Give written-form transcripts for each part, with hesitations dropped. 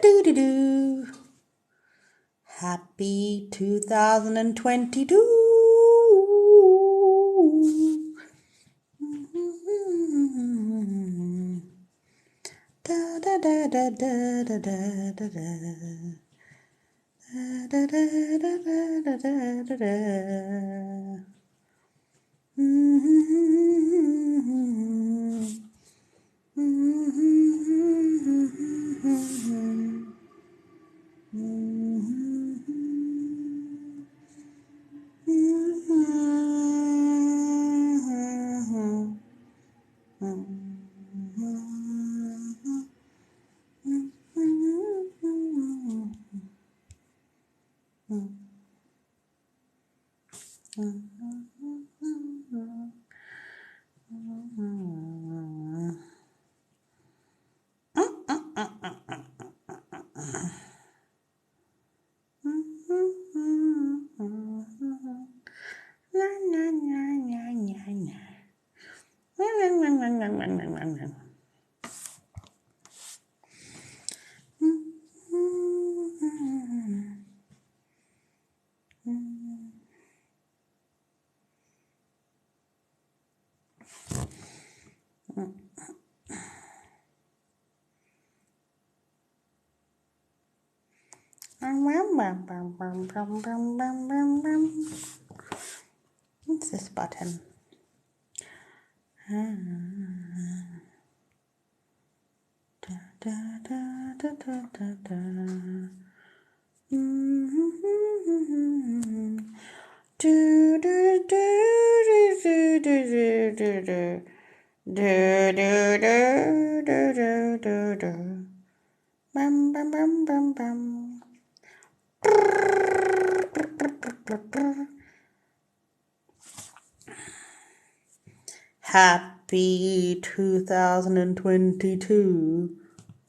Do-do-do-do-do. Happy 2022. Da da da da da da da da da. Da da da da da da da. What's this button? Da, da, da, da, da, da, da. Do, do, do, do, do, do, do, do. Do, do, do, do, do, do, do. Bum, bum, bum, bum, bum. Happy 2022.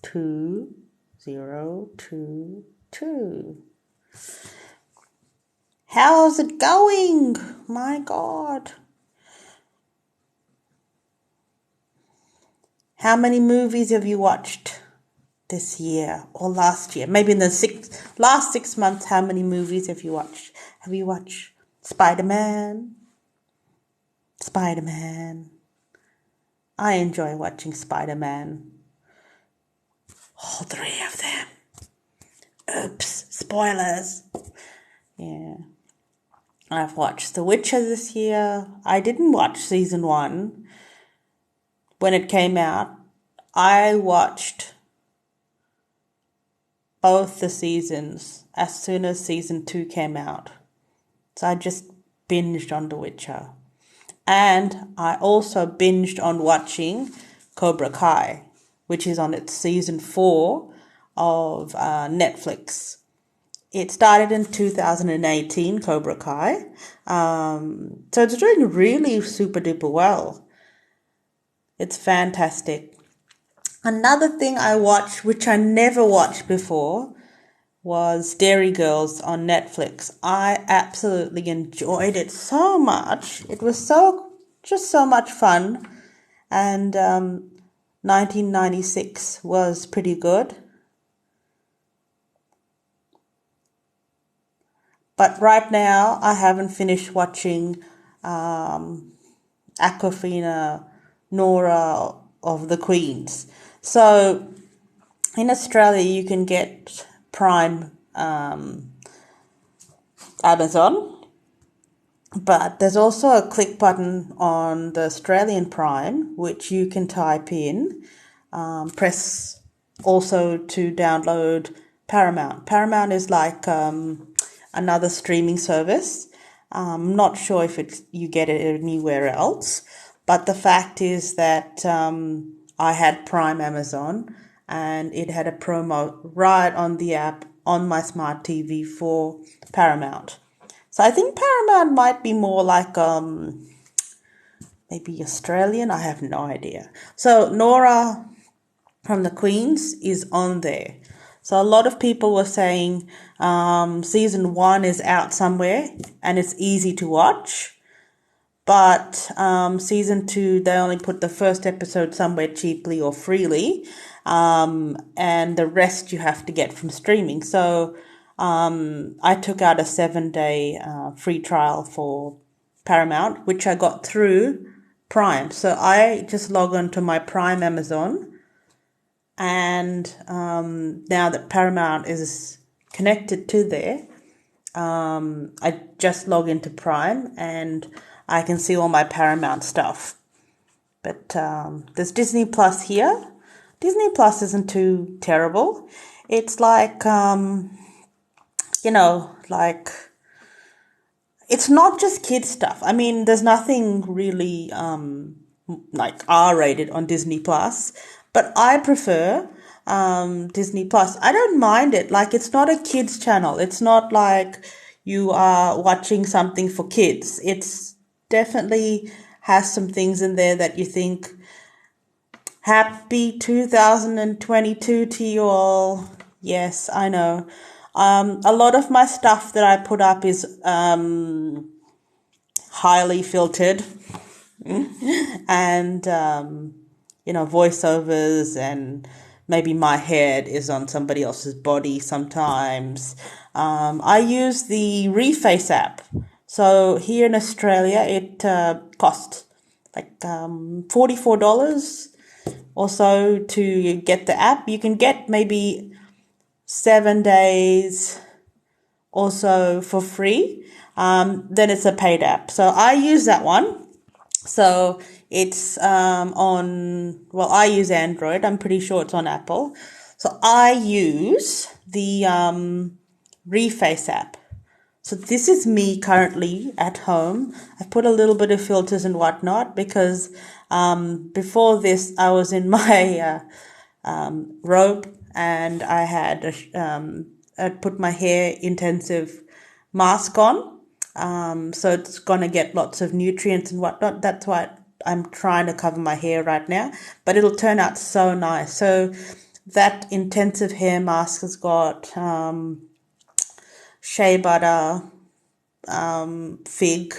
2022. How's it going? My God. How many movies have you watched this year or last year? Maybe in the last 6 months, how many movies have you watched? Have you watched Spider-Man? I enjoy watching Spider-Man. All 3 of them. Oops, spoilers. Yeah. I've watched The Witcher this year. I didn't watch season 1 when it came out. I watched both the seasons as soon as season 2 came out. So I just binged on The Witcher. And I also binged on watching Cobra Kai, which is on its season 4 of Netflix. It started in 2018, Cobra Kai. So it's doing really super duper well. It's fantastic. Another thing I watched, which I never watched before, was Dairy Girls on Netflix. I absolutely enjoyed it so much. It was just so much fun. And 1996 was pretty good. But right now, I haven't finished watching Aquafina Nora of the Queens. So in Australia, you can get Prime Amazon, but there's also a click button on the Australian Prime, which you can type in, press also to download Paramount. Paramount is like another streaming service. I'm not sure if you get it anywhere else, but the fact is that I had Prime Amazon and it had a promo right on the app on my smart TV for Paramount. So I think Paramount might be more like maybe Australian. I have no idea. So Nora from the Queens is on there. So a lot of people were saying season 1 is out somewhere and it's easy to watch. but season 2, they only put the first episode somewhere cheaply or freely, and the rest you have to get from streaming. So I took out a 7-day free trial for Paramount, which I got through Prime. So I just log on to my Prime Amazon, and now that Paramount is connected to there, I just log into Prime and I can see all my Paramount stuff. But there's Disney Plus here. Disney Plus isn't too terrible. It's like, like, it's not just kids stuff. I mean, there's nothing really like R-rated on Disney Plus, but I prefer Disney Plus. I don't mind it. Like, it's not a kids channel. It's not like you are watching something for kids. It's definitely has some things in there that you think, happy 2022 to you all. Yes, I know. A lot of my stuff that I put up is highly filtered and voiceovers, and maybe my head is on somebody else's body sometimes. I use the Reface app. So here in Australia, it costs like $44 or so to get the app. You can get maybe 7 days or so for free. Then it's a paid app. So I use that one. So it's I use Android. I'm pretty sure it's on Apple. So I use the Reface app. So this is me currently at home. I've put a little bit of filters and whatnot because before this I was in my robe, and I had I'd put my hair intensive mask on. So it's gonna get lots of nutrients and whatnot. That's why I'm trying to cover my hair right now, but it'll turn out so nice. So that intensive hair mask has got shea butter, fig,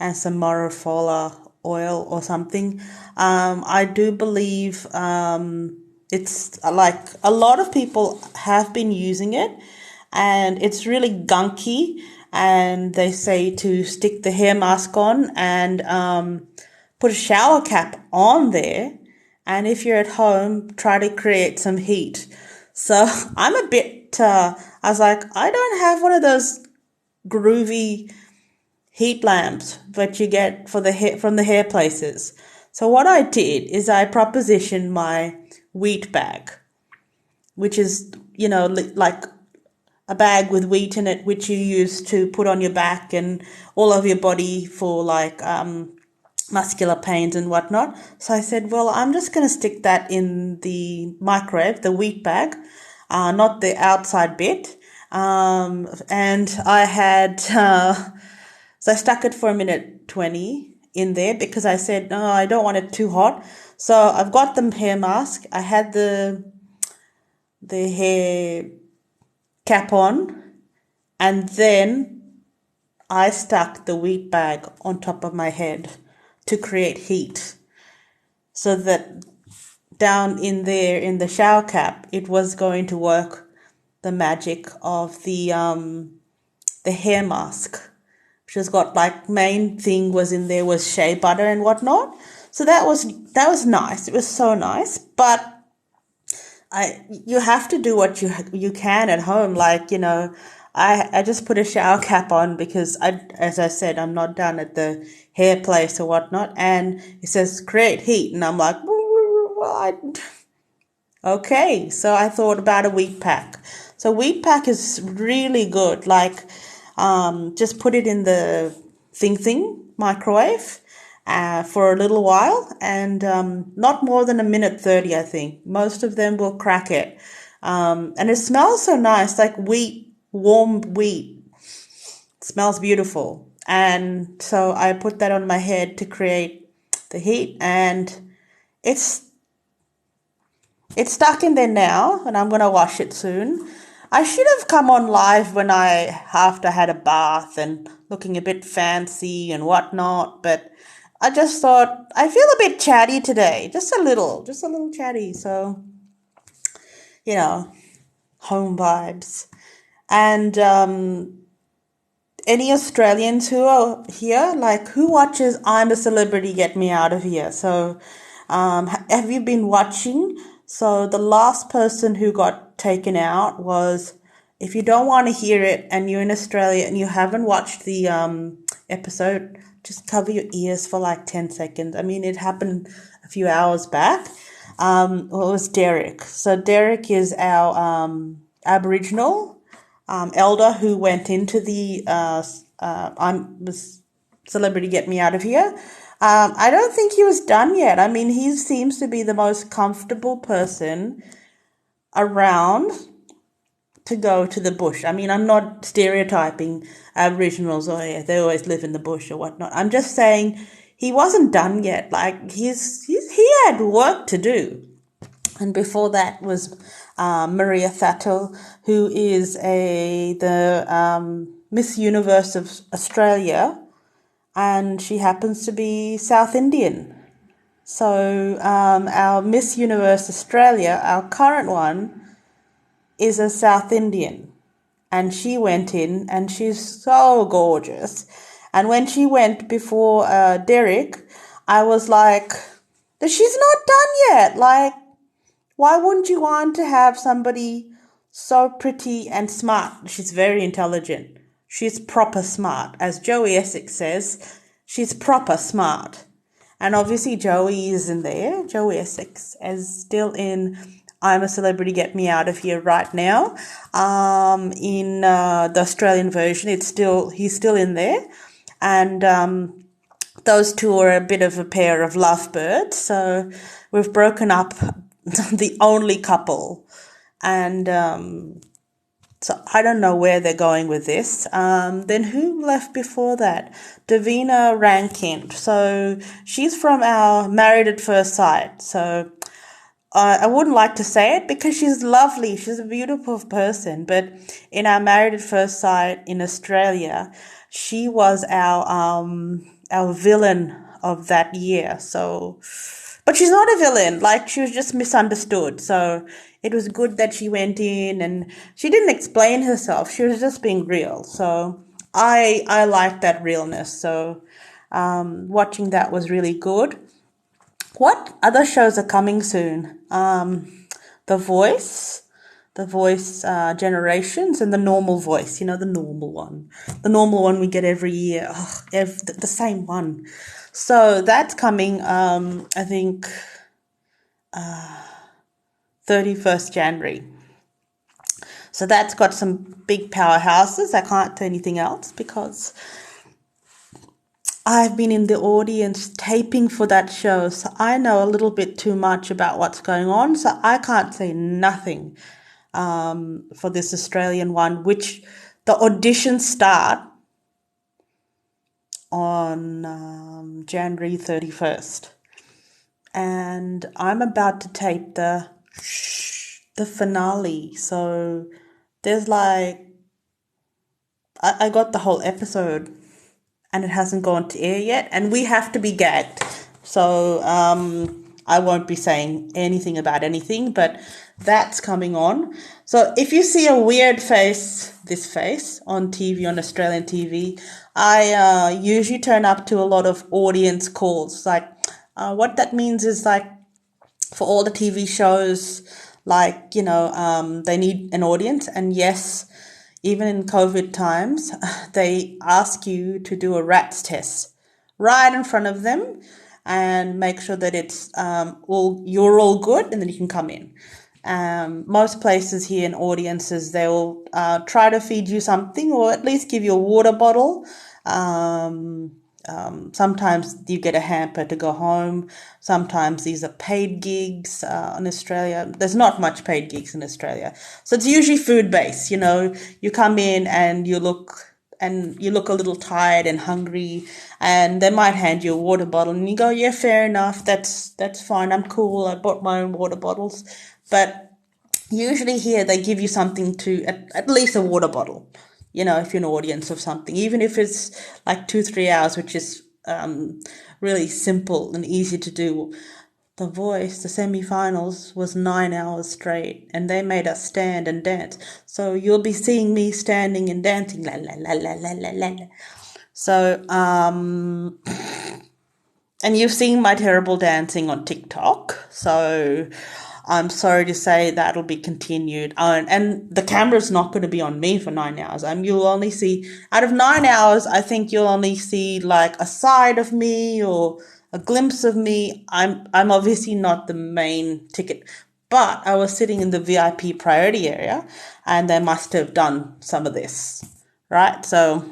and some Morofola oil or something. I do believe it's like a lot of people have been using it, and it's really gunky. And they say to stick the hair mask on and put a shower cap on there. And if you're at home, try to create some heat. So I'm a bit, I was like, I don't have one of those groovy heat lamps that you get for the hair, from the hair places. So what I did is I propositioned my wheat bag, which is, like a bag with wheat in it, which you use to put on your back and all over your body for like muscular pains and whatnot. So I said, well, I'm just going to stick that in the microwave, the wheat bag, not the outside bit. And I had, so I stuck it for a minute 20 in there because I said, no, I don't want it too hot. So I've got the hair mask. I had the hair cap on, and then I stuck the wheat bag on top of my head to create heat, so that down in there in the shower cap, it was going to work the magic of the hair mask, which has got like main thing was in there was shea butter and whatnot. So that was nice. It was so nice, but you have to do what you can at home. Like, I just put a shower cap on because as I said, I'm not down at the hair place or whatnot. And it says create heat. And I'm like, well, okay. So I thought about a wheat pack. So wheat pack is really good. Like, just put it in the thing microwave for a little while, and not more than a minute 30, I think. Most of them will crack it. And it smells so nice, like wheat, warm wheat. It smells beautiful. And so I put that on my head to create the heat, and it's stuck in there now, and I'm going to wash it soon. I should have come on live when after I had a bath and looking a bit fancy and whatnot, but I just thought I feel a bit chatty today, just a little chatty. So, you know, home vibes. And any Australians who are here, like who watches I'm a Celebrity, Get Me Out of Here? So, have you been watching? So the last person who got taken out was, if you don't want to hear it and you're in Australia and you haven't watched the episode, just cover your ears for like 10 seconds. I mean, it happened a few hours back. It was Derek. So Derek is our Aboriginal elder who went into the I'm Celebrity, Get Me Out of Here. I don't think he was done yet. I mean, he seems to be the most comfortable person around to go to the bush. I mean, I'm not stereotyping Aboriginals, or yeah, they always live in the bush or whatnot. I'm just saying he wasn't done yet. Like he had work to do. And before that was Maria Thattel, who is the Miss Universe of Australia, and she happens to be South Indian. So our Miss Universe Australia, our current one, is a South Indian. And she went in and she's so gorgeous. And when she went before Derek, I was like, she's not done yet. Like, why wouldn't you want to have somebody so pretty and smart? She's very intelligent. She's proper smart. As Joey Essex says, she's proper smart. And obviously Joey is in there. Joey Essex is still in I'm a Celebrity, Get Me Out of Here right now. In the Australian version, he's still in there. And those two are a bit of a pair of lovebirds. So we've broken up the only couple. And so I don't know where they're going with this. Then who left before that? Davina Rankin. So she's from our Married at First Sight. So I wouldn't like to say it because she's lovely. She's a beautiful person. But in our Married at First Sight in Australia, she was our villain of that year. So, but she's not a villain. Like, she was just misunderstood. So it was good that she went in and she didn't explain herself. She was just being real. So I liked that realness. So watching that was really good. What other shows are coming soon? The Voice Generations, and The Normal Voice. The normal one. The normal one we get every year. The same one. So that's coming, I think, 31st January. So that's got some big powerhouses. I can't do anything else because I've been in the audience taping for that show, so I know a little bit too much about what's going on, so I can't say nothing for this Australian one, which the auditions start on January 31st. And I'm about to tape the finale, so there's like, I got the whole episode and it hasn't gone to air yet, and we have to be gagged. So I won't be saying anything about anything, but that's coming on. So if you see a weird this face on TV, on Australian TV, I usually turn up to a lot of audience calls. Like what that means is, like, for all the TV shows, like, they need an audience. And yes, even in COVID times, they ask you to do a RATS test right in front of them and make sure that it's you're all good, and then you can come in. Most places here in audiences, they'll try to feed you something, or at least give you a water bottle. Sometimes you get a hamper to go home. Sometimes these are paid gigs in Australia. There's not much paid gigs in Australia. So it's usually food-based. You come in and you look a little tired and hungry, and they might hand you a water bottle and you go, yeah, fair enough. That's fine. I'm cool. I bought my own water bottles. But Usually here they give you something to, at least a water bottle, if you're an audience of something, even if it's like 2-3 hours, which is really simple and easy to do. The Voice, the semi-finals, was 9 hours straight, and they made us stand and dance. So you'll be seeing me standing and dancing, la la la la la la la. So and you've seen my terrible dancing on TikTok. So I'm sorry to say that'll be continued. And the camera's not going to be on me for 9 hours. You'll only see, out of 9 hours, I think you'll only see like a side of me or a glimpse of me. I'm obviously not the main ticket, but I was sitting in the VIP priority area, and they must have done some of this, right? So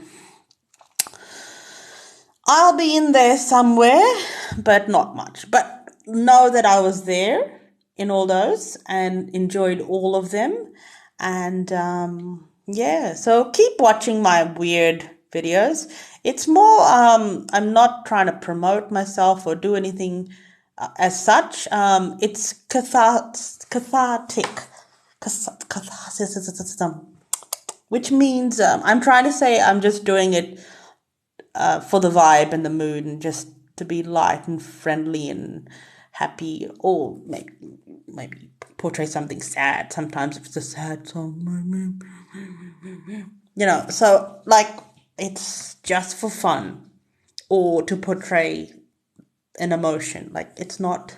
I'll be in there somewhere, but not much. But know that I was there in all those and enjoyed all of them. And yeah, so keep watching my weird videos. It's more, I'm not trying to promote myself or do anything as such. It's cathartic, catharsis, which means I'm trying to say I'm just doing it for the vibe and the mood, and just to be light and friendly and happy, or maybe portray something sad. Sometimes if it's a sad song, so like it's just for fun or to portray an emotion. Like it's not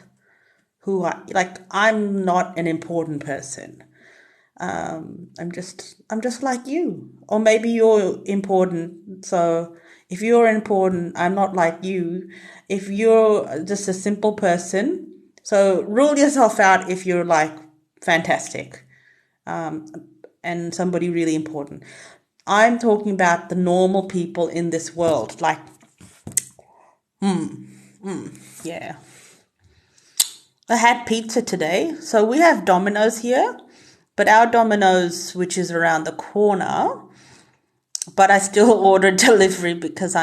I'm not an important person. I'm just like you, or maybe you're important. So if you're important, I'm not like you. If you're just a simple person, so rule yourself out if you're like fantastic, and somebody really important. I'm talking about the normal people in this world. Like, yeah. I had pizza today. So we have Domino's here, but our Domino's, which is around the corner, but I still order delivery because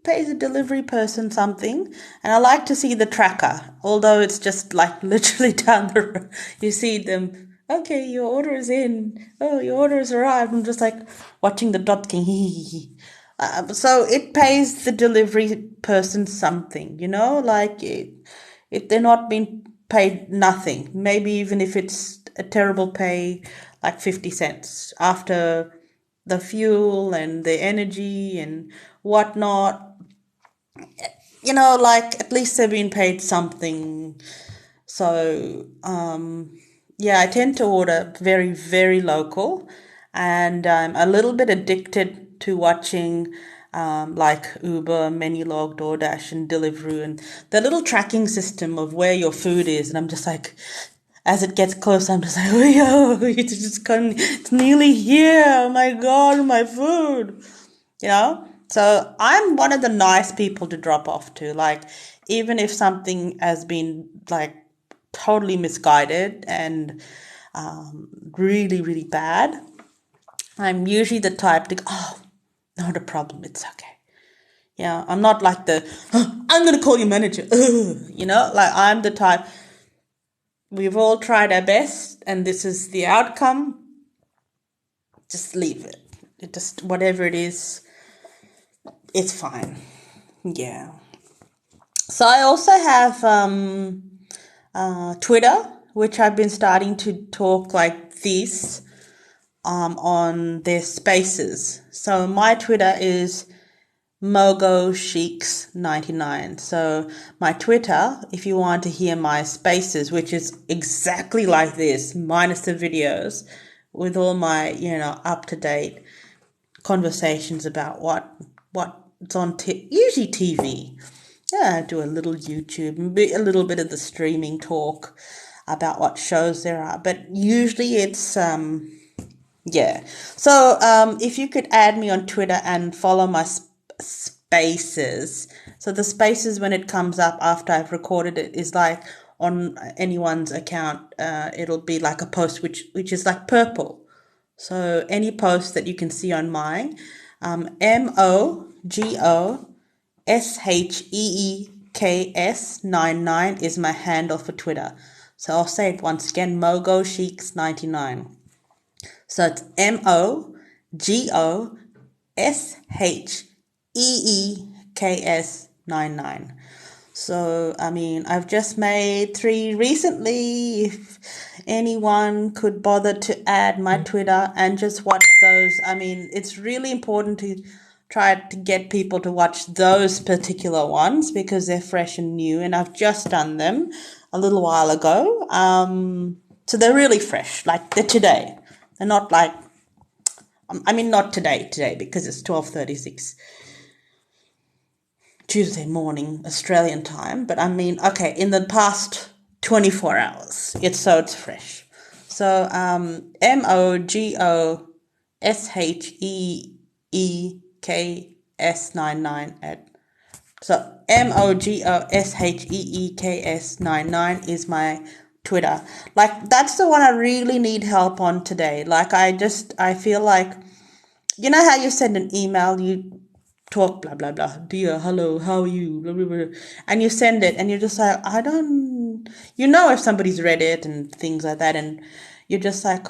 pays a delivery person something. And I like to see the tracker, although it's just like literally down the road. You see them, okay, your order is in. Oh, your order has arrived. I'm just like watching the dot king. So it pays the delivery person something, like if they're not being paid nothing, maybe even if it's a terrible pay, like 50 cents after the fuel and the energy and whatnot, like at least they're being paid something. So, yeah, I tend to order very, very local, and I'm a little bit addicted to watching like Uber, Menulog, DoorDash, and Deliveroo, and the little tracking system of where your food is. And I'm just like, as it gets close, I'm just like, oh, yo, it's nearly here. Oh my God, my food, So I'm one of the nice people to drop off to. Like, even if something has been like totally misguided and really, really bad, I'm usually the type to go, oh, not a problem, it's okay. Yeah, I'm not like I'm going to call your manager. Like I'm the type, we've all tried our best and this is the outcome. Just leave it. Whatever it is, it's fine. Yeah. So I also have Twitter, which I've been starting to talk like this on their spaces. So my Twitter is Mogo Sheiks 99. So my Twitter, if you want to hear my spaces, which is exactly like this, minus the videos, with all my, up to date conversations about what's on usually TV. Yeah, I do a little YouTube, a little bit of the streaming talk about what shows there are, but usually it's yeah. So if you could add me on Twitter and follow my spaces. So the spaces, when it comes up after I've recorded it, is like on anyone's account, it'll be like a post which is like purple. So any post that you can see on mine, MOGOSHEEKS 99 is my handle for Twitter. So I'll say it once again, Mogo Sheiks 99. So it's MOGOSHEEKS 99. So, I mean, I've just made 3 recently. If anyone could bother to add my Twitter and just watch those, I mean, it's really important to try to get people to watch those particular ones because they're fresh and new, and I've just done them a little while ago. So they're really fresh, like they're today. They're not like, I mean, not today because it's 12:36. Tuesday morning Australian time, but I mean, okay, in the past 24 hours, it's fresh. So MOGOSHEEKS 99 at so MOGOSHEEKS 99 is my Twitter. Like that's the one I really need help on today. Like I feel like, you know how you send an email, you talk blah blah blah, dear, hello, how are you, blah, blah, blah, and you send it and you're just like, I don't, you know, if somebody's read it and things like that, and you're just like,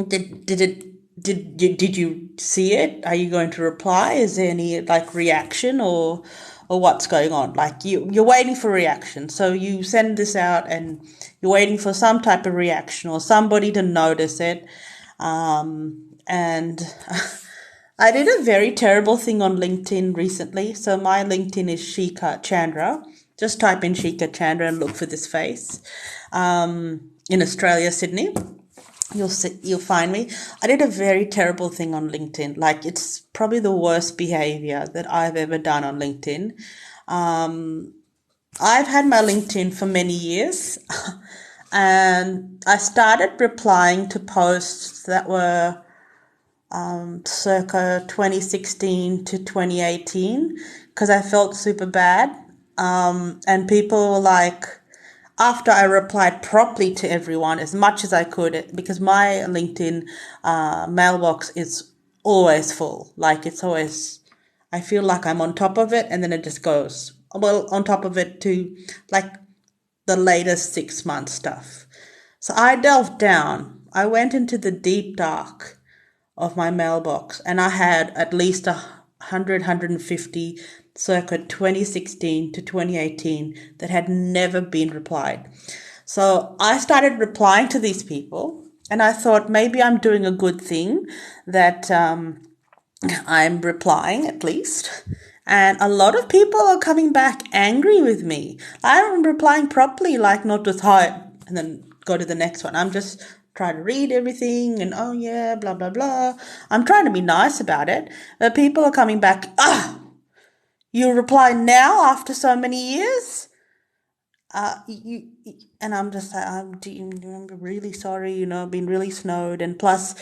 did you see it, are you going to reply, is there any like reaction or what's going on, like you're waiting for reaction, so you send this out and you're waiting for some type of reaction or somebody to notice it, and I did a very terrible thing on LinkedIn recently. So my LinkedIn is Shika Chandra. Just type in Shika Chandra and look for this face. In Australia, Sydney, you'll find me. I did a very terrible thing on LinkedIn. Like it's probably the worst behavior that I've ever done on LinkedIn. I've had my LinkedIn for many years, and I started replying to posts that were circa 2016 to 2018 because I felt super bad. And people were like, after I replied properly to everyone as much as I could, because my LinkedIn mailbox is always full. Like it's always, I feel like I'm on top of it and then it just goes, well, on top of it to like the latest 6 month stuff. So I delved down. I went into the deep dark of my mailbox and I had at least 150 circa 2016 to 2018 that had never been replied. So I started replying to these people and I thought maybe I'm doing a good thing that I'm replying at least. And a lot of people are coming back angry with me. I'm replying properly, like not just hi and then go to the next one. I'm just trying to read everything and oh yeah, blah, blah, blah. I'm trying to be nice about it. But people are coming back, you reply now after so many years? And I'm just like, I'm really sorry, I've been really snowed. And plus,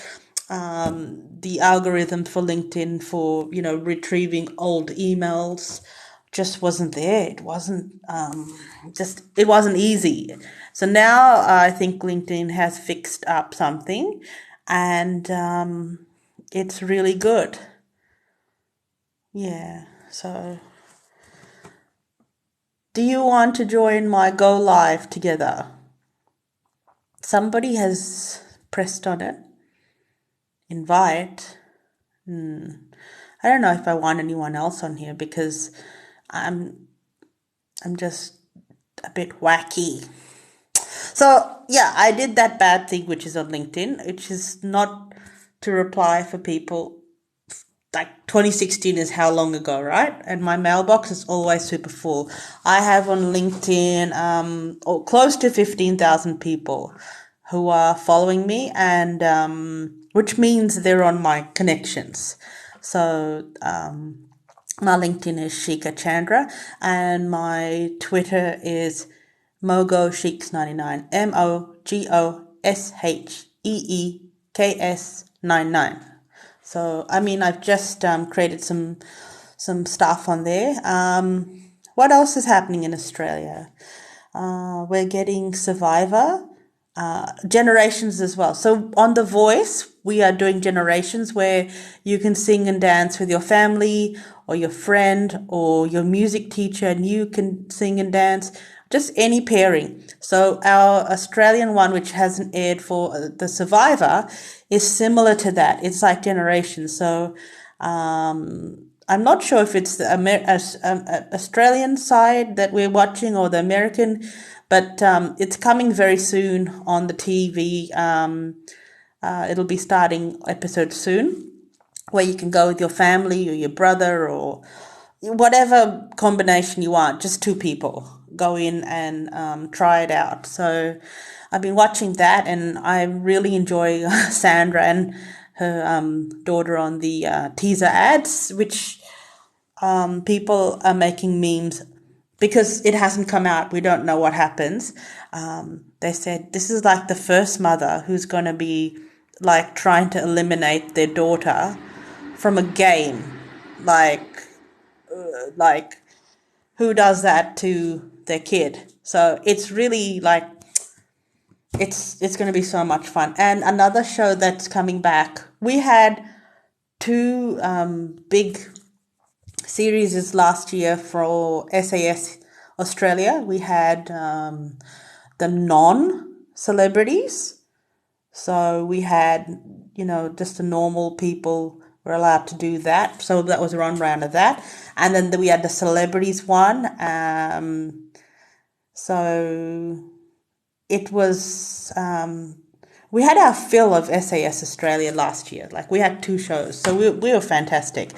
the algorithm for LinkedIn for, retrieving old emails just wasn't there. It wasn't, it wasn't easy. So now I think LinkedIn has fixed up something and, it's really good. Yeah. So do you want to join my Go Live together? Somebody has pressed on it. Invite. I don't know if I want anyone else on here because I'm just a bit wacky. So yeah, I did that bad thing which is on LinkedIn, which is not to reply for people. Like 2016 is how long ago, right? And my mailbox is always super full. I have on LinkedIn close to 15,000 people who are following me, and which means they're on my connections. So my LinkedIn is Shika Chandra, and my Twitter is Mogo Sheiks 99, MOGOSHEEKS 99. So, I mean, I've just created some stuff on there. What else is happening in Australia? We're getting Survivor, Generations as well. So on The Voice, we are doing Generations where you can sing and dance with your family or your friend or your music teacher, and you can sing and dance. just any pairing. So our Australian one, which hasn't aired for The Survivor, is similar to that. It's like Generations. So I'm not sure if it's the Australian side that we're watching or the American, but it's coming very soon on the TV. It'll be starting episode soon, where you can go with your family or your brother or whatever combination you want, just two people go in and try it out. So I've been watching that, and I really enjoy Sandra and her daughter on the teaser ads, which people are making memes because it hasn't come out. We don't know what happens. They said this is like the first mother who's going to be like trying to eliminate their daughter from a game. Like who does that to their kid? So it's really like it's going to be so much fun. And another show that's coming back, we had two big series last year for SAS Australia. We had the non-celebrities. So we had, just the normal people were allowed to do that. So that was one round of that. And then we had the celebrities one. So it was, we had our fill of SAS Australia last year. Like we had two shows. So we were fantastic.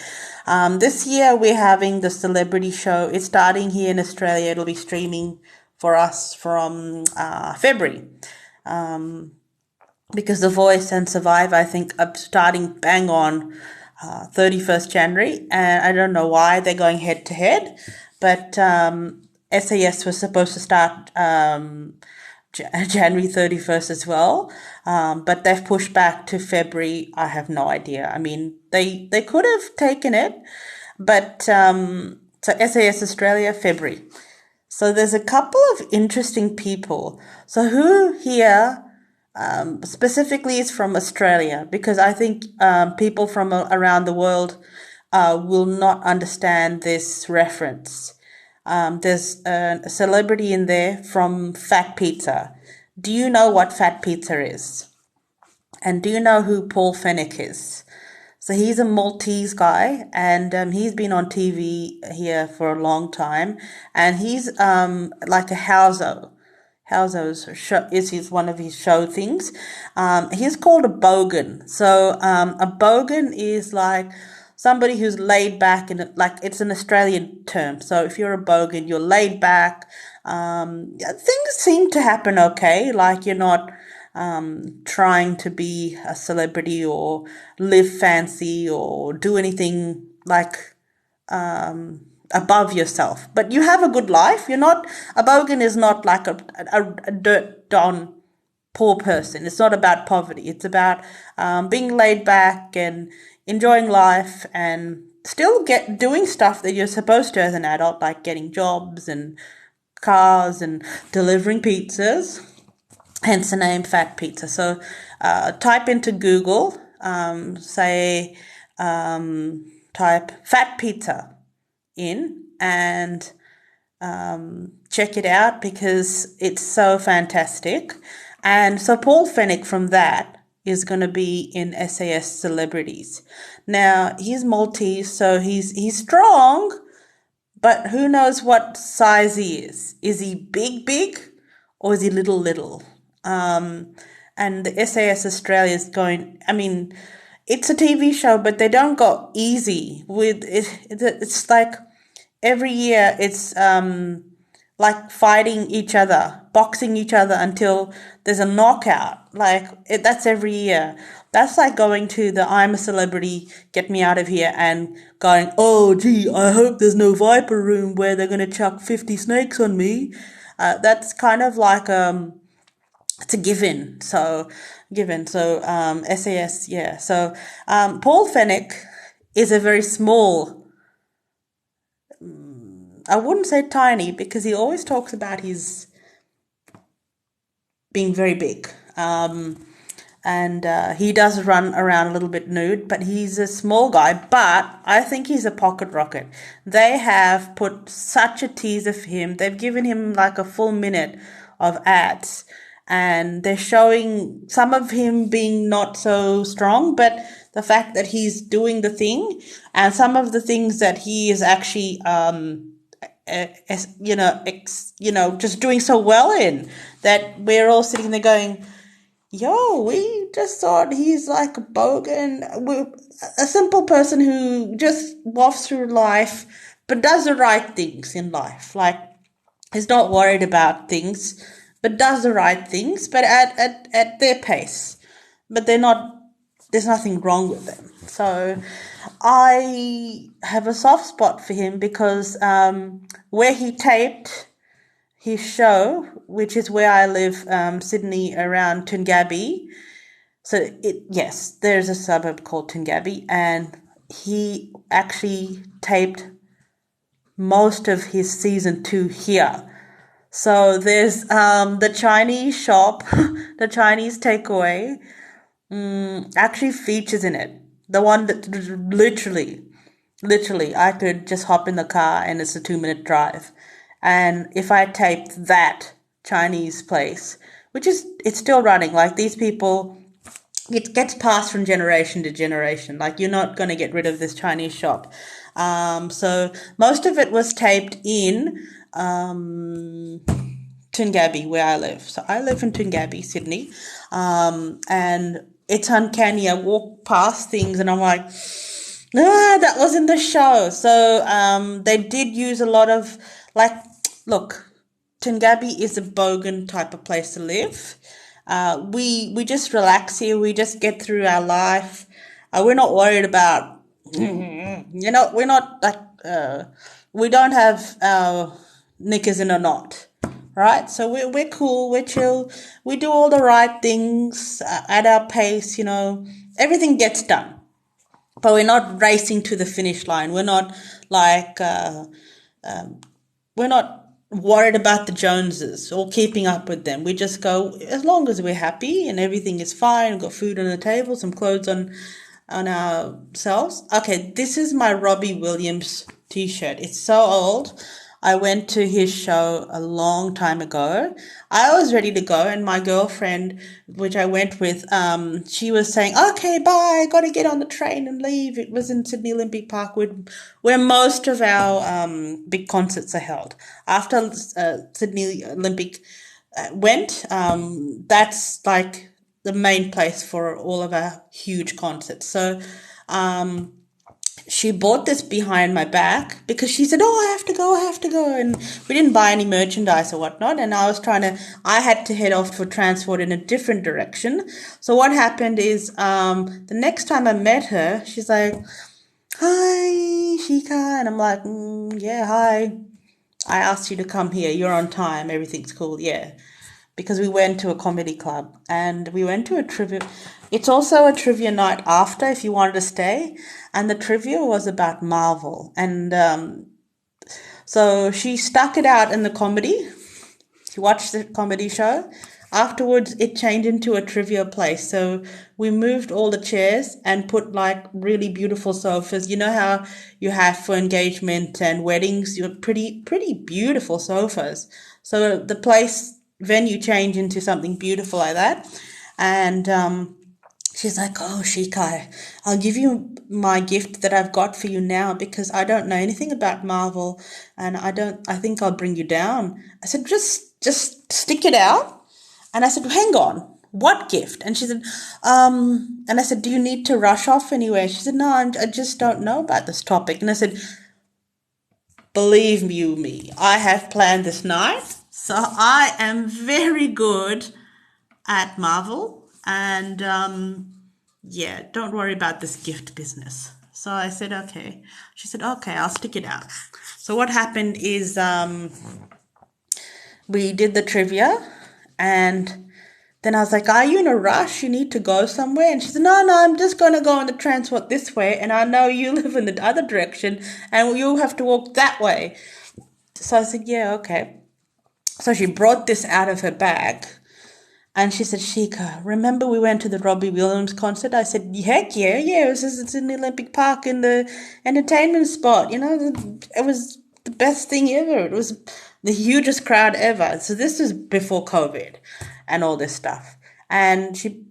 This year we're having the celebrity show. It's starting here in Australia. It'll be streaming for us from February. Because The Voice and Survivor, I think, are starting bang on 31st January. And I don't know why they're going head to head. But SAS was supposed to start January 31st as well. But they've pushed back to February. I have no idea. I mean, they could have taken it. But so SAS Australia, February. So there's a couple of interesting people. So who here specifically is from Australia? Because I think people from around the world will not understand this reference. There's a celebrity in there from Fat Pizza. Do you know what Fat Pizza is? And do you know who Paul Fennick is? So he's a Maltese guy, and he's been on TV here for a long time, and he's like a Houso. Houso's show is one of his show things. He's called a bogan. So a bogan is like somebody who's laid back, and like it's an Australian term. So if you're a bogan, you're laid back. Things seem to happen okay. Like you're not trying to be a celebrity or live fancy or do anything like above yourself, but you have a good life. You're not, a bogan is not like a dirt on poor person. It's not about poverty. It's about being laid back and enjoying life and still doing stuff that you're supposed to as an adult, like getting jobs and cars and delivering pizzas. Hence the name Fat Pizza. So type into Google, type Fat Pizza in and check it out because it's so fantastic. And so Paul Fennick from that is going to be in SAS Celebrities. Now, he's Maltese, so he's strong, but who knows what size he is. Is he big, or is he little? And the SAS Australia is going, I mean, it's a TV show, but they don't go easy with it. It's like every year it's like fighting each other, boxing each other until there's a knockout. That's every year. That's like going to the I'm a Celebrity, Get Me Out of Here and going, oh, gee, I hope there's no Viper Room where they're going to chuck 50 snakes on me. That's kind of like it's a given. So SAS, yeah. So Paul Fennick is a very small, I wouldn't say tiny, because he always talks about his being very big. and he does run around a little bit nude, but he's a small guy, but I think he's a pocket rocket. They have put such a teaser for him. They've given him like a full minute of ads, and they're showing some of him being not so strong, but the fact that he's doing the thing, and some of the things that he is actually just doing so well in, that we're all sitting there going, yo, we just thought he's like a bogan, a simple person who just wafts through life, but does the right things in life. Like, is not worried about things, but does the right things, but at their pace. But they're not, there's nothing wrong with them. So I have a soft spot for him because where he taped his show, which is where I live, Sydney, around Toongabbie. So yes, there's a suburb called Toongabbie, and he actually taped most of his season 2 here. So there's the Chinese shop, the Chinese takeaway, actually features in it. The one that literally, I could just hop in the car and it's a 2-minute drive. And if I taped that Chinese place, it's still running, like these people, it gets passed from generation to generation. Like, you're not going to get rid of this Chinese shop. So most of it was taped in Toongabbie, where I live. So I live in Toongabbie, Sydney. And it's uncanny. I walk past things and I'm like, that was in the show. So they did use a lot of, like, look, Toongabbie is a bogan type of place to live. We just relax here. We just get through our life. We're not worried about, we're not like, we don't have our knickers in a knot, right? So we're cool, we're chill. We do all the right things at our pace, everything gets done. But we're not racing to the finish line. We're not like, we're not worried about the Joneses or keeping up with them. We just go, as long as we're happy and everything is fine, we've got food on the table, some clothes on ourselves. Okay, this is my Robbie Williams t-shirt. It's so old. I went to his show a long time ago. I was ready to go, and my girlfriend, which I went with, she was saying, okay, bye, got to get on the train and leave. It was in Sydney Olympic Park, where most of our big concerts are held. After Sydney Olympic went, that's like the main place for all of our huge concerts. So she bought this behind my back because she said, I have to go. And we didn't buy any merchandise or whatnot. And I had to head off for transport in a different direction. So what happened is, the next time I met her, she's like, hi, Shika. And I'm like, yeah, hi. I asked you to come here. You're on time. Everything's cool. Yeah. Because we went to a comedy club and we went to a trivia. It's also a trivia night after if you wanted to stay. And the trivia was about Marvel. And so she stuck it out in the comedy. She watched the comedy show. Afterwards, it changed into a trivia place. So we moved all the chairs and put like really beautiful sofas. You know how you have for engagement and weddings, you have pretty beautiful sofas. So the venue changed into something beautiful like that. And she's like, oh, Shikai, I'll give you my gift that I've got for you now because I don't know anything about Marvel and I think I'll bring you down. I said, just stick it out. And I said, hang on, what gift? And she said, and I said, do you need to rush off anywhere? She said, no, I just don't know about this topic. And I said, believe me, I have planned this night. So I am very good at Marvel. And, don't worry about this gift business. So I said, okay. She said, okay, I'll stick it out. So what happened is we did the trivia. And then I was like, are you in a rush? You need to go somewhere? And she said, no, I'm just going to go on the transport this way. And I know you live in the other direction and you'll have to walk that way. So I said, yeah, okay. So she brought this out of her bag. And she said, Sheikah, remember we went to the Robbie Williams concert? I said, heck yeah, yeah. It's in the Olympic Park in the entertainment spot. It was the best thing ever. It was the hugest crowd ever. So this was before COVID and all this stuff. And she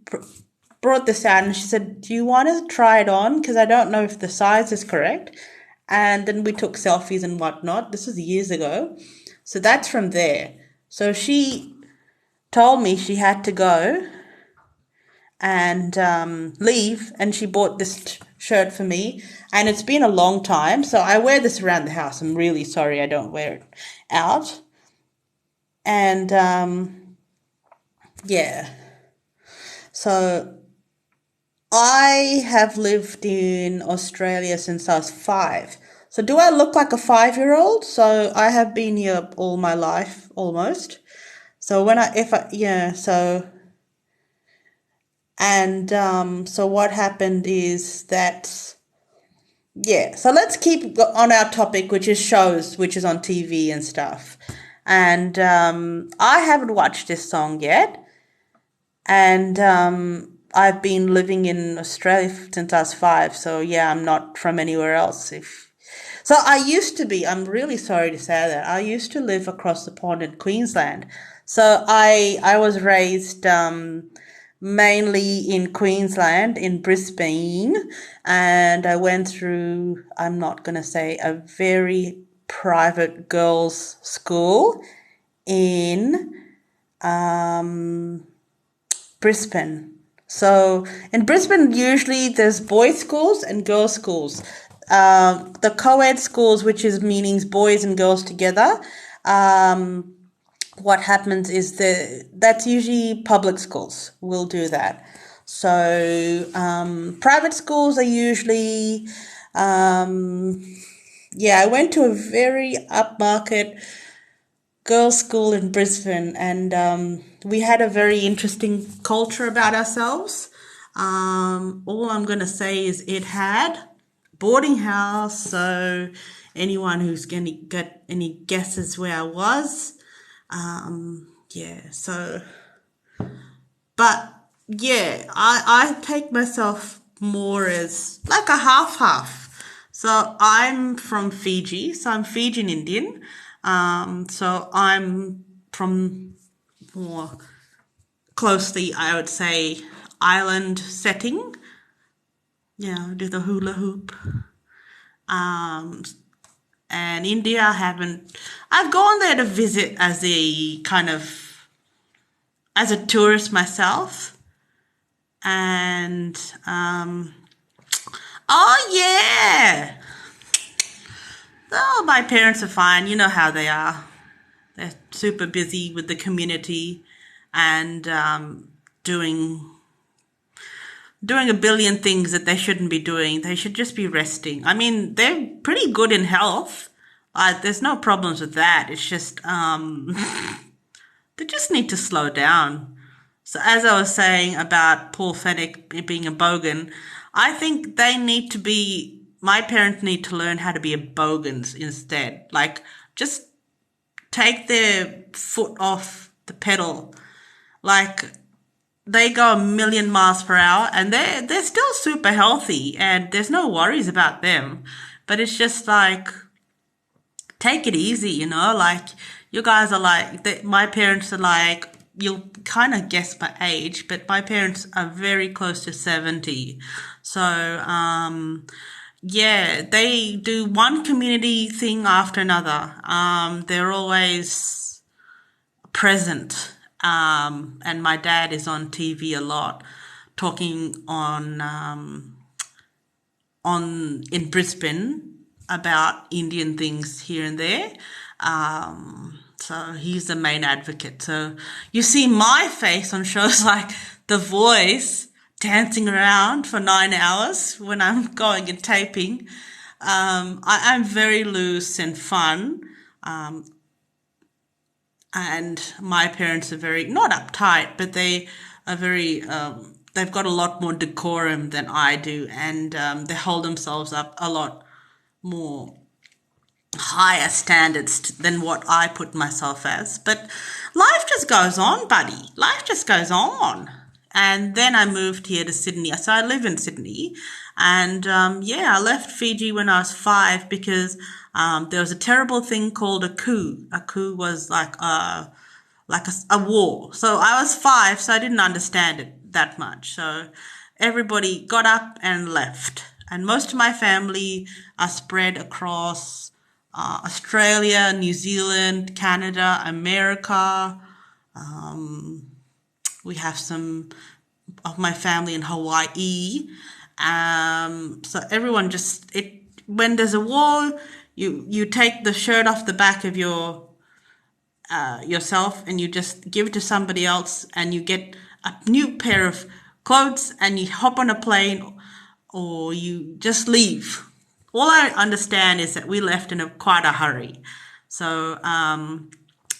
brought this out and she said, do you want to try it on? Because I don't know if the size is correct. And then we took selfies and whatnot. This was years ago. So that's from there. So she told me she had to go and leave, and she bought this shirt for me, and it's been a long time, so I wear this around the house. I'm really sorry I don't wear it out. And yeah, so I have lived in Australia since I was 5. So do I look like a 5-year-old? So I have been here all my life almost. So so what happened is that, yeah, so let's keep on our topic, which is shows, which is on TV and stuff. And I haven't watched this song yet. And I've been living in Australia since I was 5. So yeah, I'm not from anywhere else. So I used to be, I'm really sorry to say that, I used to live across the pond in Queensland. So I was raised mainly in Queensland, in Brisbane, and I went through, I'm not going to say, a very private girls' school in Brisbane. So in Brisbane, usually there's boys' schools and girls' schools. The co-ed schools, which is meanings boys and girls together, what happens is that's usually public schools will do that. So private schools are usually, I went to a very upmarket girls' school in Brisbane, and we had a very interesting culture about ourselves. All I'm going to say is it had boarding house, so anyone who's going to get any guesses where I was, I take myself more as like a half. So I'm from Fiji, so I'm Fijian Indian. So I'm from more closely, I would say, island setting. Yeah, do the hula hoop. And India, I've gone there to visit as a tourist myself. And, oh yeah. Oh, my parents are fine. You know how they are. They're super busy with the community and doing a billion things that they shouldn't be doing. They should just be resting. I mean, they're pretty good in health. There's no problems with that. It's just they just need to slow down. So as I was saying about Paul Fennick being a bogan, I think my parents need to learn how to be a bogans instead. Like, just take their foot off the pedal. Like, they go 1,000,000 miles per hour and they're still super healthy and there's no worries about them. But it's just like, take it easy, like, you guys are like, my parents are like, you'll kind of guess my age, but my parents are very close to 70. So, they do one community thing after another. They're always present. And my dad is on TV a lot, talking in Brisbane about Indian things here and there. So he's the main advocate. So you see my face on shows like The Voice, dancing around for 9 hours when I'm going and taping. I'm very loose and fun. And my parents are very, not uptight, but they are very, they've got a lot more decorum than I do. And they hold themselves up a lot more higher standards than what I put myself as. But life just goes on, buddy. Life just goes on. And then I moved here to Sydney. So I live in Sydney. And I left Fiji when I was 5 because there was a terrible thing called a coup. A coup was like a war. So I was 5, so I didn't understand it that much. So everybody got up and left. And most of my family are spread across Australia, New Zealand, Canada, America. We have some of my family in Hawaii. So everyone when there's a war, you take the shirt off the back of yourself and you just give it to somebody else and you get a new pair of clothes and you hop on a plane or you just leave. All I understand is that we left in quite a hurry. So I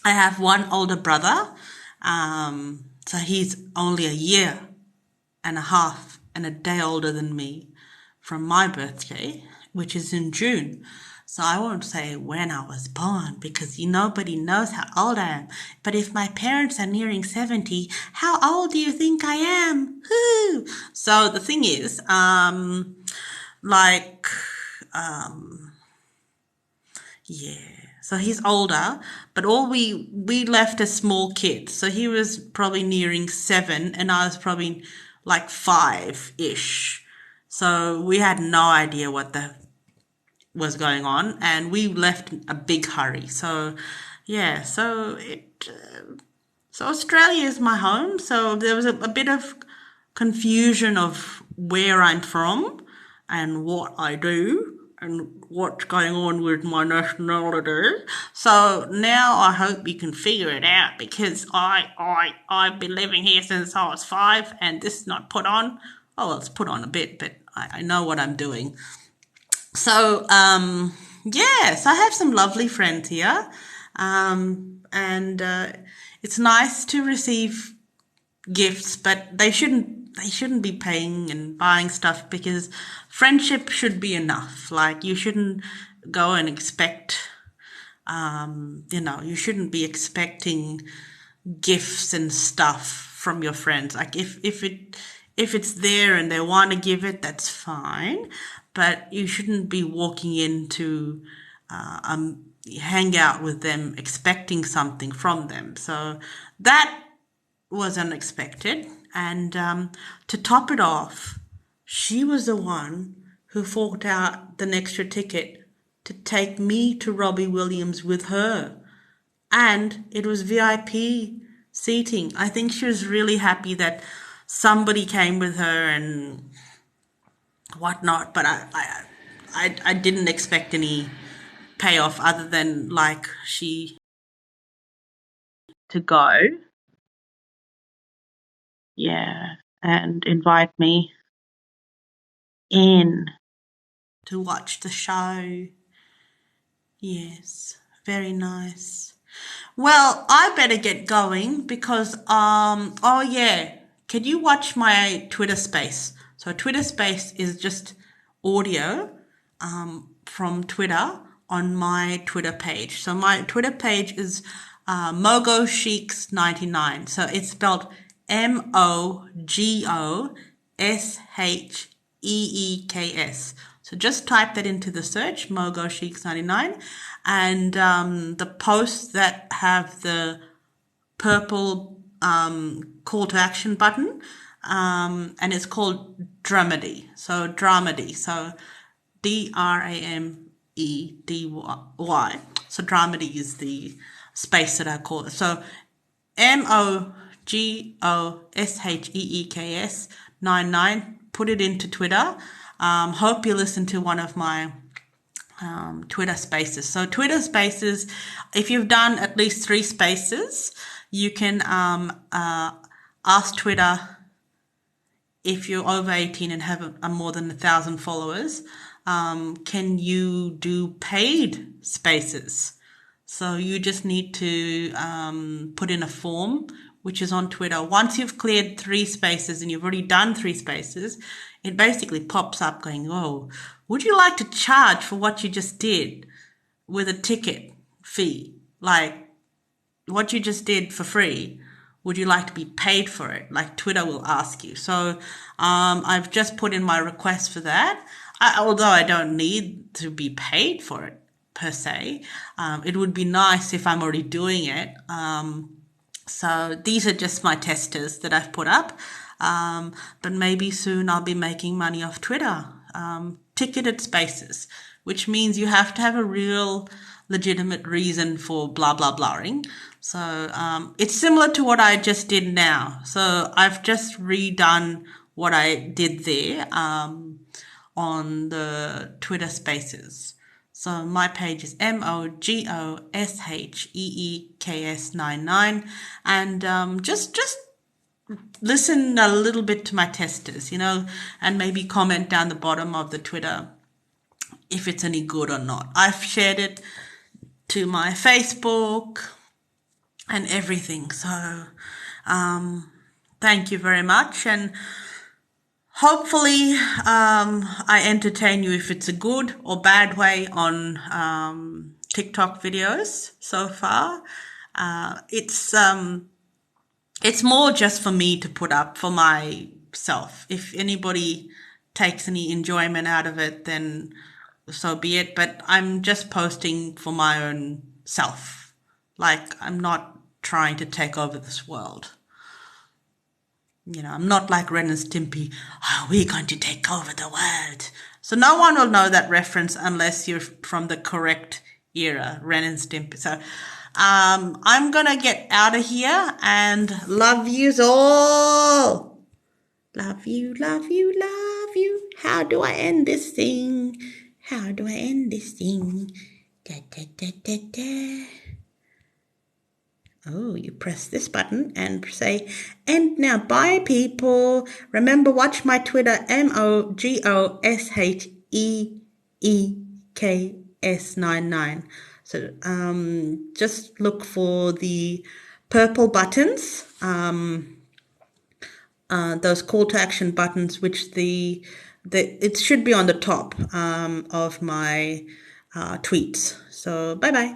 have one older brother. So he's only a year and a half and a day older than me from my birthday, which is in June. So I won't say when I was born because nobody knows how old I am. But if my parents are nearing 70, how old do you think I am? Woo! So the thing is, like, yeah. So he's older, but all we left as small kids. So he was probably nearing 7 and I was probably like 5-ish. So we had no idea what was going on and we left in a big hurry. So yeah, so Australia is my home. So there was a bit of confusion of where I'm from and what I do and what's going on with my nationality. So now I hope you can figure it out because I've been living here since I was 5 and this is not put on. Oh, well, it's put on a bit, but I know what I'm doing. So, yes, I have some lovely friends here. And it's nice to receive gifts, but they shouldn't be paying and buying stuff because friendship should be enough. Like you shouldn't go and expect, you shouldn't be expecting gifts and stuff from your friends. Like if it's there and they want to give it, that's fine. But you shouldn't be walking in to hang out with them expecting something from them. So that was unexpected. And to top it off, she was the one who forked out the extra ticket to take me to Robbie Williams with her. And it was VIP seating. I think she was really happy that somebody came with her and whatnot. But I didn't expect any payoff other than like she to go. Yeah, and invite me in to watch the show. Yes, very nice. Well, I better get going because oh yeah, can you watch my Twitter space? So Twitter space is just audio from Twitter on my Twitter page. So my Twitter page is Mogo Sheiks 99. So it's spelled MOGOSHEEKS. So just type that into the search, Mogo Sheiks 99, and the posts that have the purple call to action button, and it's called Dramedy. So Dramedy. So Dramedy. So Dramedy is the space that I call it. So MOGOSHEEKS 99. Put it into Twitter. Hope you listen to one of my Twitter spaces. So Twitter spaces, if you've done at least 3 spaces, you can ask Twitter if you're over 18 and have more than 1,000 followers, can you do paid spaces? So you just need to put in a form, which is on Twitter. Once you've cleared 3 spaces and you've already done 3 spaces, it basically pops up going, oh, would you like to charge for what you just did? with a ticket fee, like what you just did for free, would you like to be paid for it? Like Twitter will ask you. So I've just put in my request for that. Although I don't need to be paid for it per se, it would be nice if I'm already doing it. So these are just my testers that I've put up. But maybe soon I'll be making money off Twitter. Ticketed spaces, which means you have to have a real legitimate reason for blah, blah, blahing. So it's similar to what I just did now. So I've just redone what I did there on the Twitter spaces. So my page is MOGOSHEEKS99, and just listen a little bit to my testers, and maybe comment down the bottom of the Twitter if it's any good or not. I've shared it to my Facebook and everything. So thank you very much, and hopefully I entertain you if it's a good or bad way on TikTok videos so far. It's more just for me to put up for myself. If anybody takes any enjoyment out of it, then so be it. But I'm just posting for my own self. Like, I'm not trying to take over this world. I'm not like Ren and Stimpy. Oh, we're going to take over the world. So no one will know that reference unless you're from the correct era, Ren and Stimpy. So I'm going to get out of here and love yous all. Love you, love you, love you. How do I end this thing? How do I end this thing? Da, da, da, da, da. Oh, you press this button and say, end now. Bye, people. Remember, watch my Twitter, MOGOSHEEKS99. So just look for the purple buttons, those call to action buttons, which it should be on the top of my tweets. So bye-bye.